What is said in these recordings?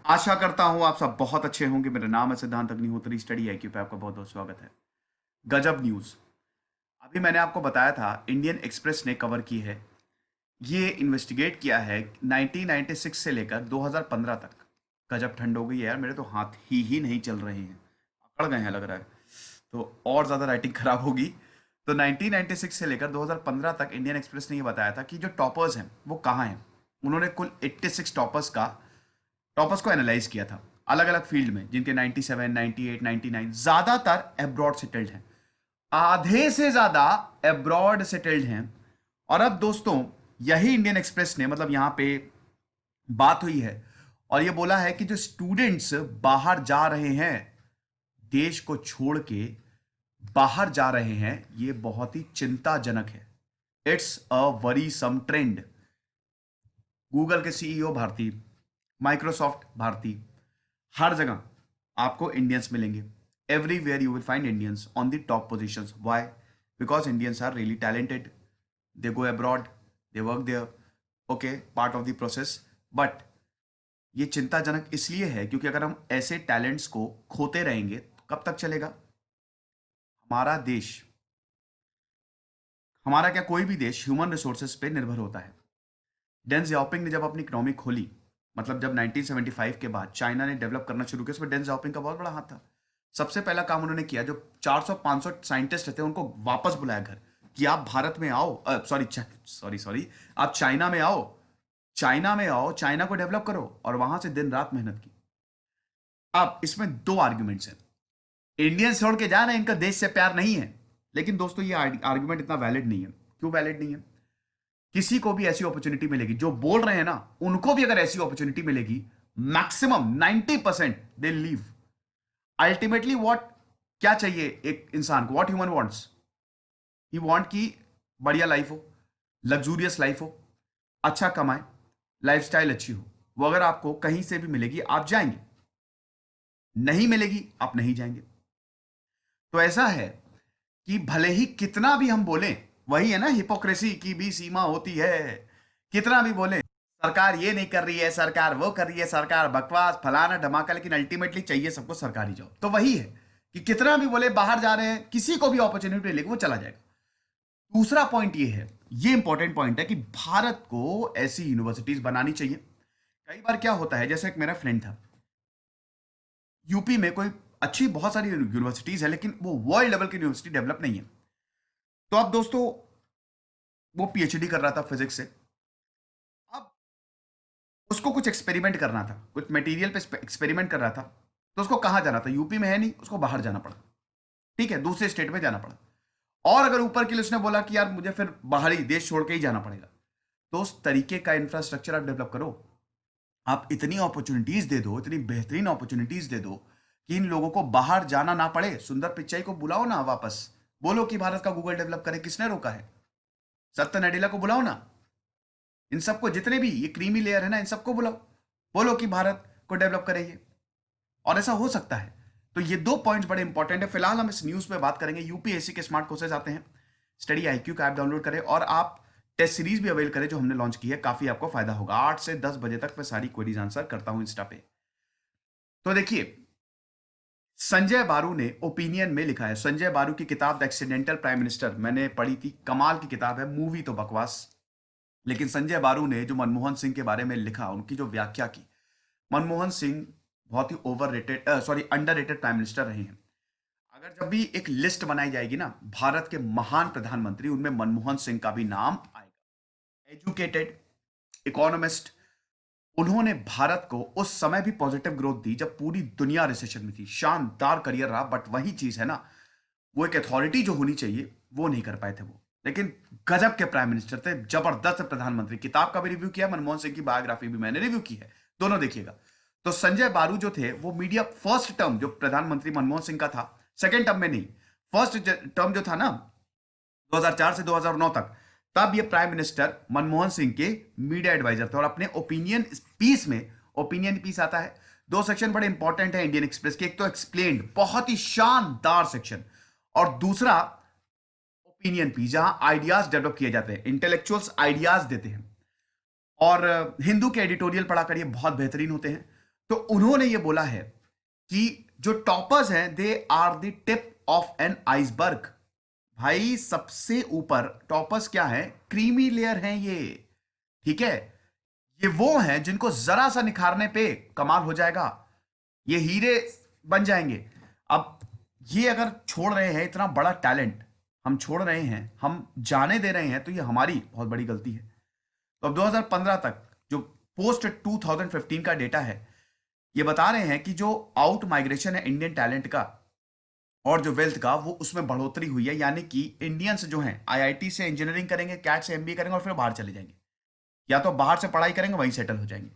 आशा करता हूँ आप सब बहुत अच्छे होंगे। मेरा नाम है सिद्धांत अग्निहोत्री। स्टडी आईक्यू पे आपका बहुत बहुत स्वागत है। गजब न्यूज़। अभी मैंने आपको बताया था इंडियन एक्सप्रेस ने कवर की है। ये इन्वेस्टिगेट किया है 1996 से लेकर 2015 तक। गजब ठंड हो गई है यार, मेरे तो हाथ ही नहीं चल रहे हैं, अकड़ गए हैं लग रहा है। तो और ज़्यादा राइटिंग खराब होगी। तो 1996 से लेकर 2015 तक इंडियन एक्सप्रेस ने ये बताया था कि जो टॉपर्स हैं वो कहाँ हैं। उन्होंने कुल 86 टॉपर्स को एनालाइज किया था अलग अलग फील्ड में, जिनके 97, 98, 99 ज्यादातर एब्रॉड सेटल्ड हैं। आधे से ज्यादा एब्रॉड सेटल्ड हैं। और अब दोस्तों, यही इंडियन एक्सप्रेस ने मतलब यहां पे बात हुई है और ये बोला है कि जो स्टूडेंट्स बाहर जा रहे हैं, देश को छोड़ के बाहर जा रहे हैं, ये बहुत ही चिंताजनक है। It's a worrisome trend. Google के सीईओ भारतीय, माइक्रोसॉफ्ट भारतीय, हर जगह आपको इंडियंस मिलेंगे। Everywhere you will find Indians on the top positions. Why? Because Indians are really talented. They go abroad, they work there. Okay, part of the process. But ये चिंताजनक इसलिए है क्योंकि अगर हम ऐसे टैलेंट्स को खोते रहेंगे तो कब तक चलेगा? हमारा देश, हमारा क्या कोई भी देश ह्यूमन रिसोर्सेज पे निर्भर होता है। डेन जियाओपिंग ने जब अपनी इकोनॉमी खोली, मतलब जब 1975 के बाद चाइना ने डेवलप करना शुरू किया, उसमें डेन जियाओपिंग का बहुत बड़ा हाथ था। सबसे पहला काम उन्होंने किया, जो 400-500 साइंटिस्ट रहते हैं उनको वापस बुलाया घर कि आप भारत में आओ, सॉरी, आप चाइना में आओ, चाइना को डेवलप करो, और वहां से दिन रात मेहनत की। अब इसमें दो आर्ग्यूमेंट्स हैं। इंडियंस छोड़ के जाना, इनका देश से प्यार नहीं है। लेकिन दोस्तों, ये आर्ग्यूमेंट इतना वैलिड नहीं है। क्यों वैलिड नहीं है? किसी को भी ऐसी अपॉर्चुनिटी मिलेगी, जो बोल रहे हैं ना, उनको भी अगर ऐसी अपॉर्चुनिटी मिलेगी, maximum 90% they leave. Ultimately what, क्या चाहिए एक इंसान को? What human wants? He want की बढ़िया लाइफ हो, लग्जूरियस लाइफ हो, अच्छा कमाए, लाइफस्टाइल अच्छी हो। वो अगर आपको कहीं से भी मिलेगी आप जाएंगे, नहीं मिलेगी आप नहीं जाएंगे। तो ऐसा है कि भले ही कितना भी हम बोलें, वही है ना, हिपोक्रेसी की भी सीमा होती है। कितना भी बोलें सरकार ये नहीं कर रही है, सरकार वो कर रही है, सरकार बकवास फलाना धमाका, लेकिन अल्टीमेटली चाहिए सबको सरकारी जॉब। तो वही है कि कितना भी बोले बाहर जा रहे हैं, किसी को भी अपॉर्चुनिटी मिलेगी वो चला जाएगा। दूसरा पॉइंट ये है, ये इंपॉर्टेंट पॉइंट है कि भारत को ऐसी यूनिवर्सिटीज बनानी चाहिए। कई बार क्या होता है, जैसे एक मेरा फ्रेंड था, यूपी में कोई अच्छी बहुत सारी यूनिवर्सिटीज है, लेकिन वो वर्ल्ड लेवल की यूनिवर्सिटी डेवलप नहीं है। तो अब दोस्तों, वो पीएचडी कर रहा था फिजिक्स से। अब उसको कुछ एक्सपेरिमेंट करना था, कुछ मटेरियल पे एक्सपेरिमेंट कर रहा था। तो उसको कहाँ जाना था? यूपी में है नहीं, उसको बाहर जाना पड़ा। ठीक है, दूसरे स्टेट में जाना पड़ा। और अगर ऊपर के लिए उसने बोला कि यार मुझे फिर बाहरी देश छोड़ के ही जाना पड़ेगा, तो उस तरीके का इंफ्रास्ट्रक्चर आप डेवलप करो। आप इतनी अपॉर्चुनिटीज दे दो, इतनी बेहतरीन अपॉर्चुनिटीज दे दो कि इन लोगों को बाहर जाना ना पड़े। सुंदर पिचाई को बुलाओ ना वापस, बोलो कि भारत का गूगल डेवलप करे। किसने रोका है? सत्य नडेला को बुलाओ ना। इन सबको, जितने भी ये क्रीमी लेयर है ना, इन सबको बुलाओ, बोलो कि भारत को डेवलप करेंगे। और ऐसा हो सकता है। तो ये दो पॉइंट्स बड़े इंपॉर्टेंट है। फिलहाल हम इस न्यूज पे बात करेंगे। यूपीएससी के स्मार्ट कोर्सेज आते हैं, स्टडी आईक्यू का ऐप डाउनलोड करें और आप टेस्ट सीरीज भी अवेल करें जो हमने लॉन्च की है। काफी आपको फायदा होगा। 8 से 10 बजे तक मैं सारी क्वेरीज आंसर करता हूं इंस्टा पे। तो देखिए, संजय बारू ने ओपिनियन में लिखा है। संजय बारू की किताब द एक्सीडेंटल प्राइम मिनिस्टर मैंने पढ़ी थी, कमाल की किताब है। मूवी तो बकवास, लेकिन संजय बारू ने जो मनमोहन सिंह के बारे में लिखा, उनकी जो व्याख्या की। मनमोहन सिंह बहुत ही अंडर रेटेड प्राइम मिनिस्टर रहे हैं। अगर जब भी एक लिस्ट बनाई जाएगी ना भारत के महान प्रधानमंत्री, उनमें मनमोहन सिंह का भी नाम आएगा। एजुकेटेड, इकोनॉमिस्ट, उन्होंने भारत को उस समय भी पॉजिटिव ग्रोथ दी जब पूरी दुनिया रिसेशन में थी। शानदार करियर रहा। बट वही चीज है ना, वो एक अथॉरिटी जो होनी चाहिए वो नहीं कर पाए थे वो। लेकिन गजब के प्राइम मिनिस्टर थे, जबरदस्त प्रधानमंत्री। किताब का भी रिव्यू किया, मनमोहन सिंह की बायोग्राफी भी मैंने रिव्यू की है, दोनों देखिएगा। तो संजय बारू जो थे वो मीडिया फर्स्ट टर्म जो प्रधानमंत्री मनमोहन सिंह का था, सेकेंड टर्म में नहीं, फर्स्ट टर्म जो था ना 2004 से 2009 तक, तब ये प्राइम मिनिस्टर मनमोहन सिंह के मीडिया एडवाइजर थे। और अपने ओपिनियन पीस में, ओपिनियन पीस आता है, दो सेक्शन बड़े इंपॉर्टेंट है इंडियन एक्सप्रेस के। एक तो एक्सप्लेन्ड, बहुत ही शानदार सेक्शन, और दूसरा ओपिनियन पीस जहां आइडियाज डेवलप किए जाते हैं, इंटेलेक्चुअल्स आइडियाज देते हैं। और हिंदू के एडिटोरियल पढ़ा करिए, बहुत बेहतरीन होते हैं। तो उन्होंने ये बोला है कि जो टॉपर्स हैं they are the tip of an iceberg. भाई सबसे ऊपर टॉपर्स क्या है, क्रीमी लेयर हैं ये, ठीक है। ये वो हैं जिनको जरा सा निखारने पे कमाल हो जाएगा, ये हीरे बन जाएंगे। अब ये अगर छोड़ रहे हैं इतना बड़ा टैलेंट, हम छोड़ रहे हैं, हम जाने दे रहे हैं, तो ये हमारी बहुत बड़ी गलती है। तो अब 2015 तक जो पोस्ट 2015 का डेटा है, ये बता रहे हैं कि जो आउट माइग्रेशन है इंडियन टैलेंट का और जो वेल्थ का, वो उसमें बढ़ोतरी हुई है। यानी कि इंडियंस जो हैं आईआईटी से इंजीनियरिंग करेंगे, कैट से एमबीए करेंगे और फिर बाहर चले जाएंगे, या तो बाहर से पढ़ाई करेंगे वहीं सेटल हो जाएंगे,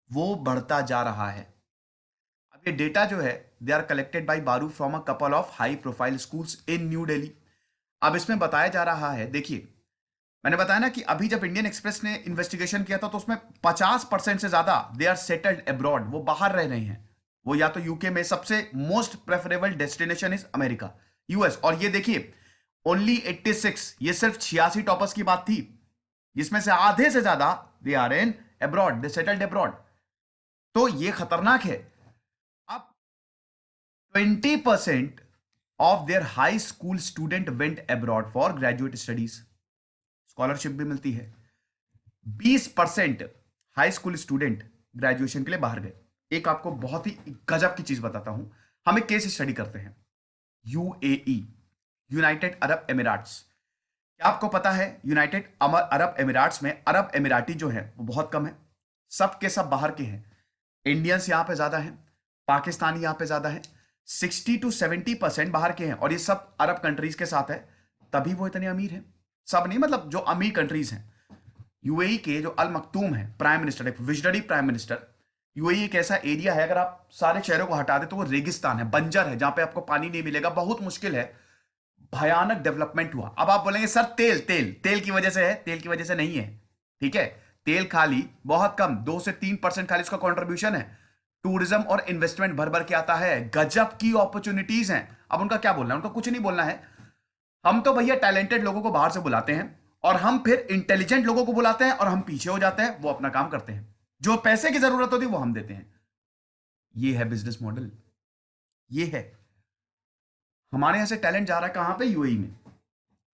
वो बढ़ता जा रहा है। अब ये डेटा जो है दे आर कलेक्टेड बाय बारू from a couple of high profile schools in new Delhi. अब इसमें बताया जा रहा है, देखिए मैंने बताया ना कि अभी जब इंडियन एक्सप्रेस ने इन्वेस्टिगेशन किया था तो उसमें 50% से ज्यादा दे आर सेटल्ड अब्रॉड, वो बाहर रह रहे हैं। वो या तो यूके में, सबसे most preferable destination is America, US. और ये देखिए ओनली 86, ये सिर्फ 86 टॉपर्स की बात थी, जिसमें से आधे से ज्यादा they are in abroad, they settled abroad. तो ये खतरनाक है। अब 20% of their high school student went abroad for graduate studies, scholarship भी मिलती है। 20% हाई स्कूल स्टूडेंट ग्रेजुएशन के लिए बाहर गए। एक आपको बहुत ही गजब की चीज बताता हूं, हम एक केस स्टडी करते हैं, यूएई, यूनाइटेड अरब एमिरेट्स। क्या आपको पता है यूनाइटेड अरब एमिरेट्स में अरब एमिराटी जो है वो बहुत कम है, सब के सब बाहर के हैं। इंडियंस यहां पे ज्यादा हैं, पाकिस्तानी यहां पे ज्यादा है, 60 to 70% बाहर के हैं, और ये सब अरब कंट्रीज के साथ है, तभी वो इतने अमीर हैं। सब नहीं, मतलब जो अमीर कंट्रीज हैं। यूएई के जो अल मखतूम है प्राइम मिनिस्टर, एक विजनरी प्राइम मिनिस्टर। यूएई एक ऐसा एरिया है, अगर आप सारे शहरों को हटा दे तो वो रेगिस्तान है, बंजर है, जहां पे आपको पानी नहीं मिलेगा, बहुत मुश्किल है, भयानक डेवलपमेंट हुआ। अब आप बोलेंगे सर तेल तेल तेल की वजह से है, तेल की वजह से नहीं है, ठीक है। तेल खाली बहुत कम 2 से 3% खाली इसका कंट्रीब्यूशन है। टूरिज्म और इन्वेस्टमेंट भर भर के आता है, गजब की अपॉर्चुनिटीज हैं। अब उनका क्या बोलना है, उनका कुछ नहीं बोलना है। हम तो भैया टैलेंटेड लोगों को बाहर से बुलाते हैं और हम फिर इंटेलिजेंट लोगों को बुलाते हैं और हम पीछे हो जाते हैं, वो अपना काम करते हैं, जो पैसे की जरूरत होती है वो हम देते हैं। ये है बिजनेस मॉडल, ये है। हमारे यहां से टैलेंट जा रहा है कहां पे, यूएई में।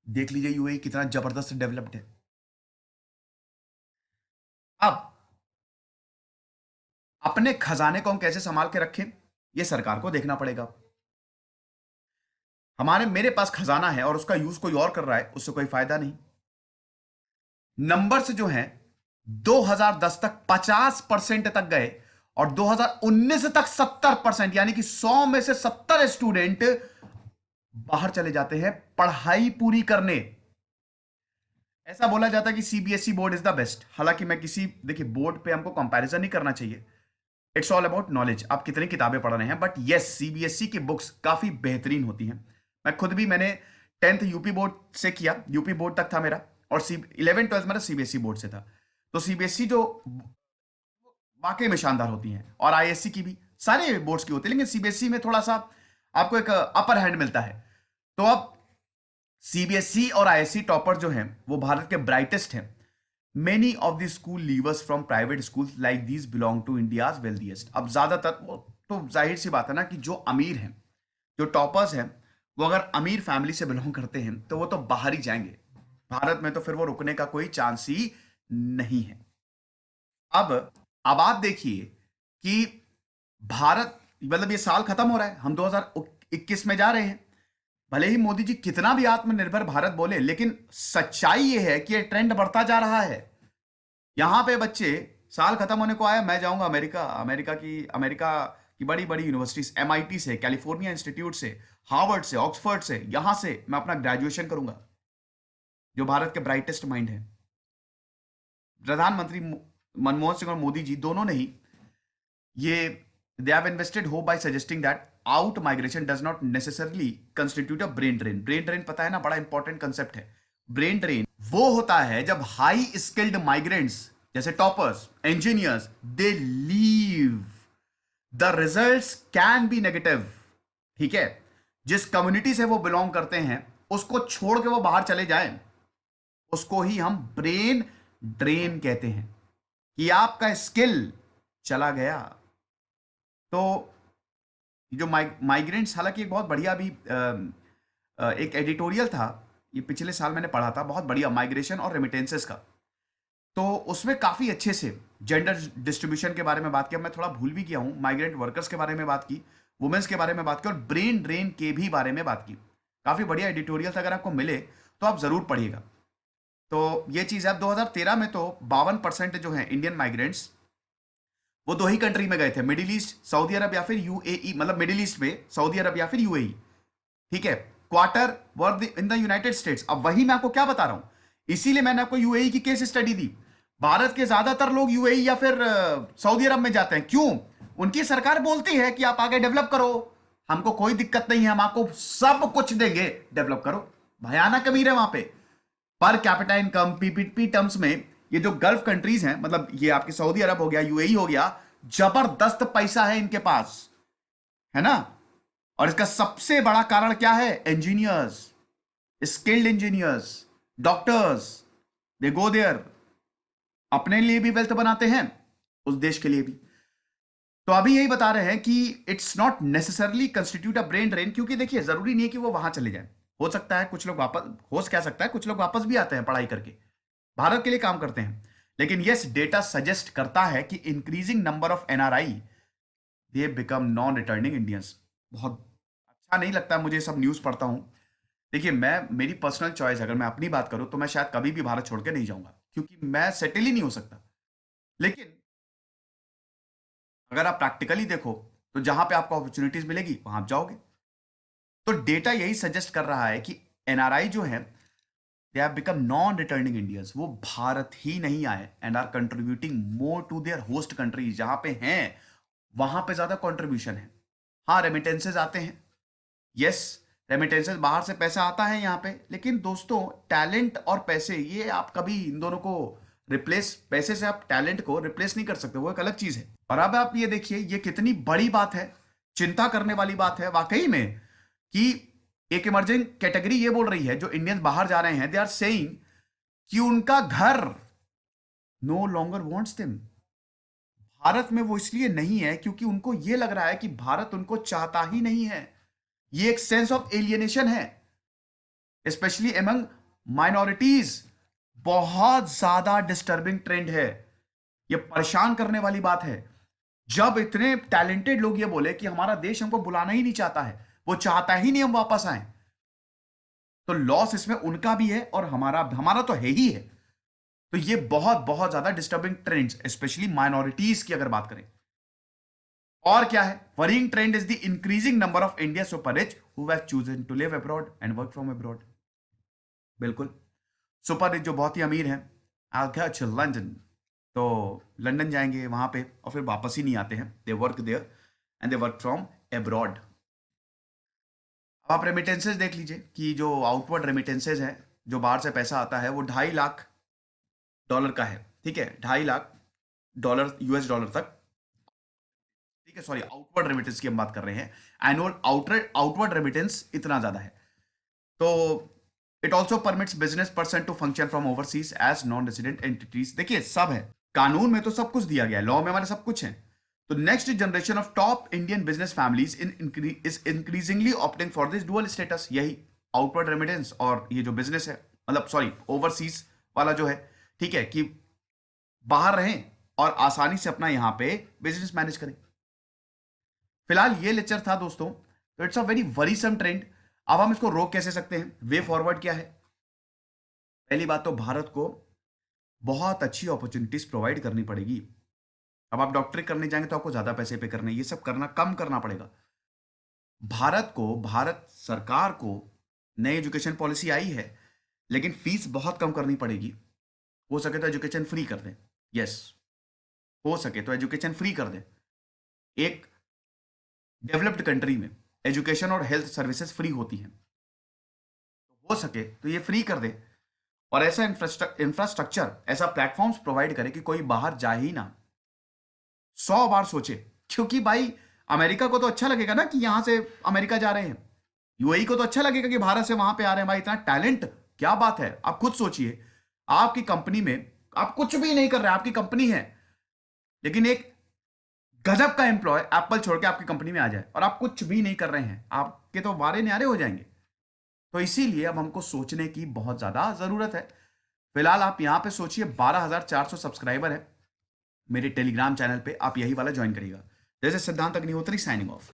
देख लीजिए यूएई कितना जबरदस्त डेवलप्ड है। अब अपने खजाने को हम कैसे संभाल के रखें, यह सरकार को देखना पड़ेगा। हमारे मेरे पास खजाना है और उसका यूज कोई और कर रहा है, उससे कोई फायदा नहीं। नंबर्स जो हैं 2010 तक 50% तक गए और 2019 तक 70%, यानी कि 100 में से 70 स्टूडेंट बाहर चले जाते हैं पढ़ाई पूरी करने। ऐसा बोला जाता है कि CBSE board is the best. हालांकि मैं किसी, देखिए बोर्ड पे हमको कंपैरिजन नहीं करना चाहिए, इट्स ऑल अबाउट नॉलेज, आप कितनी किताबें पढ़ रहे हैं। बट यस, सीबीएसई की बुक्स काफी बेहतरीन होती हैं। मैं खुद भी, मैंने 10th यूपी बोर्ड से किया, यूपी बोर्ड तक था मेरा, और 11 12 मेरा सीबीएसई बोर्ड से था। तो सीबीएसई जो वाकई में शानदार होती हैं, और आईएससी की भी, सारे बोर्ड्स की होती है, लेकिन सीबीएसई में थोड़ा सा आपको एक अपर हैंड मिलता है। तो अब सीबीएसई और आईएससी टॉपर जो हैं वो भारत के ब्राइटेस्ट हैं। Many of the school leavers from private school like these belong to India's wealthiest. अब ज्यादातर वो तो जाहिर सी बात है ना कि जो अमीर हैं, जो टॉपर्स हैं, वो अगर अमीर फैमिली से बिलोंग करते हैं तो वो तो बाहर ही जाएंगे, भारत में तो फिर वो रुकने का कोई चांस ही नहीं है। अब आप देखिए कि भारत, मतलब ये साल खत्म हो रहा है, हम 2021 में जा रहे हैं। भले ही मोदी जी कितना भी आत्मनिर्भर भारत बोले, लेकिन सच्चाई ये है कि ये ट्रेंड बढ़ता जा रहा है। यहां पे बच्चे, साल खत्म होने को आया, मैं जाऊंगा अमेरिका, अमेरिका की बड़ी बड़ी यूनिवर्सिटीज, एमआईटी से, कैलिफोर्निया इंस्टीट्यूट से, हार्वर्ड से, ऑक्सफोर्ड से, यहां से मैं अपना ग्रेजुएशन करूंगा। जो भारत के ब्राइटेस्ट माइंड है, प्रधानमंत्री मनमोहन सिंह और मोदी जी दोनों ने ही ये, they have invested hope by suggesting that out migration does not necessarily constitute a brain drain. Brain drain पता है ना, बड़ा इंपॉर्टेंट कंसेप्ट है। ब्रेन ड्रेन वो होता है जब हाई स्किल्ड माइग्रेंट्स जैसे toppers, engineers, they leave, the results can be negative, ठीक है। जिस कम्युनिटी से वो बिलोंग करते हैं उसको छोड़ के वो बाहर चले जाएं, उसको ही हम ब्रेन ड्रेन कहते हैं, कि आपका स्किल चला गया, तो जो माइग्रेंट्स, हालांकि एक बहुत बढ़िया भी एक एडिटोरियल था, ये पिछले साल मैंने पढ़ा था, बहुत बढ़िया, माइग्रेशन और रेमिटेंसेस का। तो उसमें काफ़ी अच्छे से जेंडर डिस्ट्रीब्यूशन के बारे में बात किया, मैं थोड़ा भूल भी किया हूँ, माइग्रेंट वर्कर्स के बारे में बात की, वुमेन्स के बारे में बात की, और ब्रेन ड्रेन के भी बारे में बात की। काफ़ी बढ़िया एडिटोरियल था, अगर आपको मिले तो आप ज़रूर पढ़िएगा। तो ये चीज़ है। अब 2013 में तो 52% जो है इंडियन माइग्रेंट्स, वो दो ही कंट्री में गए थे, मिडिल ईस्ट, सऊदी अरब या फिर यूएई, मतलब मिडिल ईस्ट में सऊदी अरब या फिर यूएई, ठीक है। Quarter were in the United states. अब वही मैं आपको क्या बता रहा हूं, इसीलिए मैंने आपको यूएई की केस स्टडी दी। भारत के ज्यादातर लोग यूएई या फिर सऊदी अरब में जाते हैं, क्यों? उनकी सरकार बोलती है कि आप आगे डेवलप करो, हमको कोई दिक्कत नहीं है, हम आपको सब कुछ देंगे, डेवलप करो। भयानक अमीर है वहां पे, per capita income, PPP terms में। ये जो गल्फ कंट्रीज हैं, मतलब ये आपकी सऊदी अरब हो गया, यूएई हो गया, जबरदस्त पैसा है इनके पास, है ना। और इसका सबसे बड़ा कारण क्या है? Engineers, skilled engineers, doctors, they go there, अपने लिए भी वेल्थ बनाते हैं, उस देश के लिए भी। तो अभी यही बता रहे हैं कि it's not necessarily constitute a brain drain, क्योंकि देखिए जरूरी नहीं है कि वो वहां चले जाए। हो सकता है कुछ लोग वापस, हो क्या सकता है कुछ लोग वापस भी आते हैं पढ़ाई करके, भारत के लिए काम करते हैं। लेकिन यस, डेटा सजेस्ट करता है कि increasing number of NRI, they become non returning Indians. बहुत अच्छा नहीं लगता मुझे, सब न्यूज़ पढ़ता हूँ। देखिए, मैं, मेरी पर्सनल चॉइस, अगर मैं अपनी बात करूँ तो मैं शायद कभी भी भारत छोड़ के नहीं जाऊंगा, क्योंकि मैं सेटल ही नहीं हो सकता। लेकिन अगर आप प्रैक्टिकली देखो तो जहां पे आपको अपॉर्चुनिटीज मिलेगी वहां आप जाओगे। तो डेटा यही सजेस्ट कर रहा है कि एनआरआई जो है, they have become non returning Indians, वो भारत ही नहीं आए and are contributing more to their host countries, जहां पे हैं वहां पे ज्यादा कंट्रीब्यूशन है। हाँ, रेमिटेंसेज आते हैं, यस, रेमिटेंसेज, बाहर से पैसा आता है यहाँ पे, लेकिन दोस्तों टैलेंट और पैसे, ये आप कभी इन दोनों को रिप्लेस, पैसे से आप टैलेंट को रिप्लेस नहीं कर सकते, वो एक अलग चीज है। और अब आप ये देखिए, ये कितनी बड़ी बात है, चिंता करने वाली बात है वाकई में, कि एक इमर्जिंग कैटेगरी ये बोल रही है, जो इंडियंस बाहर जा रहे हैं, दे आर सेइंग कि उनका घर no longer wants them. Bharat में वो इसलिए नहीं है क्योंकि उनको ये लग रहा है कि भारत उनको चाहता ही नहीं है। ये एक सेंस ऑफ एलियनेशन है, स्पेशली एमंग माइनॉरिटीज। बहुत ज्यादा डिस्टर्बिंग ट्रेंड है, ये परेशान करने वाली बात है। जब इतने टैलेंटेड लोग ये बोले कि हमारा देश हमको बुलाना ही नहीं चाहता है, वो चाहता ही नहीं हम वापस आए, तो लॉस इसमें उनका भी है और हमारा हमारा तो है ही है। तो ये बहुत बहुत ज्यादा डिस्टर्बिंग ट्रेंड्स, स्पेशली माइनॉरिटीज की अगर बात करें। और क्या है? Worrying trend is the increasing number of India super rich who have chosen to live abroad and work from abroad. बिल्कुल, सुपर रिच जो बहुत ही अमीर हैं, आई गो टू लंदन, तो लंदन जाएंगे वहां पे और फिर वापस ही नहीं आते हैं, they work there and they work from abroad. अब आप रेमिटेंसेज देख लीजिए कि जो आउटवर्ड रेमिटेंसेज है, जो बाहर से पैसा आता है, वो $2.5 लाख का है, ठीक है, $2.5 लाख यूएस डॉलर तक, ठीक है, सॉरी, आउटवर्ड रेमिटेंस की हम बात कर रहे हैं। एनुअल आउटवर्ड रेमिटेंस इतना ज्यादा है। तो it also permits business person to function from overseas as non resident entities. देखिए, सब है कानून में, तो सब कुछ दिया गया है, लॉ में हमारे सब कुछ है। तो next generation of top Indian business families is increasingly opting for this dual status, यही आउटवर्ड रेमिटेंस और ये जो बिजनेस है, मतलब सॉरी ओवरसीज वाला जो है, ठीक है, कि बाहर रहें और आसानी से अपना यहां पे बिजनेस मैनेज करें। फिलहाल ये लेक्चर था दोस्तों, तो it's a very worrisome trend. अब हम इसको रोक कैसे सकते हैं? वे फॉरवर्ड क्या है? पहली बात तो भारत को बहुत अच्छी अपॉर्चुनिटीज प्रोवाइड करनी पड़ेगी। अब आप डॉक्टरी करने जाएंगे तो आपको ज्यादा पैसे पे करने, ये सब करना कम करना पड़ेगा। भारत सरकार को नई एजुकेशन पॉलिसी आई है, लेकिन फीस बहुत कम करनी पड़ेगी। हो सके तो एजुकेशन फ्री कर दें, यस, हो सके तो एजुकेशन फ्री कर दें। एक डेवलप्ड कंट्री में एजुकेशन और हेल्थ सर्विसेज फ्री होती हैं, हो सके तो ये फ्री कर दे, और ऐसा इंफ्रास्ट्रक्चर, ऐसा प्लेटफॉर्म्स प्रोवाइड करे कि कोई बाहर जाए ही ना, 100 बार सोचे। क्योंकि भाई अमेरिका को तो अच्छा लगेगा ना कि यहां से अमेरिका जा रहे हैं, यूएई को तो अच्छा लगेगा कि भारत से वहां पे आ रहे हैं, भाई इतना टैलेंट, क्या बात है। आप खुद सोचिए, आपकी कंपनी में आप कुछ भी नहीं कर रहे, आपकी कंपनी है, लेकिन एक गजब का एम्प्लॉय एप्पल छोड़ के आपकी कंपनी में आ जाए और आप कुछ भी नहीं कर रहे हैं, आपके तो वारे न्यारे हो जाएंगे। तो इसीलिए अब हमको सोचने की बहुत ज्यादा जरूरत है। फिलहाल आप यहां पे सोचिए, 12,400 सब्सक्राइबर है मेरे टेलीग्राम चैनल पे, आप यही वाला ज्वाइन करिएगा। जैसे सिद्धांत अग्निहोत्री साइनिंग ऑफ।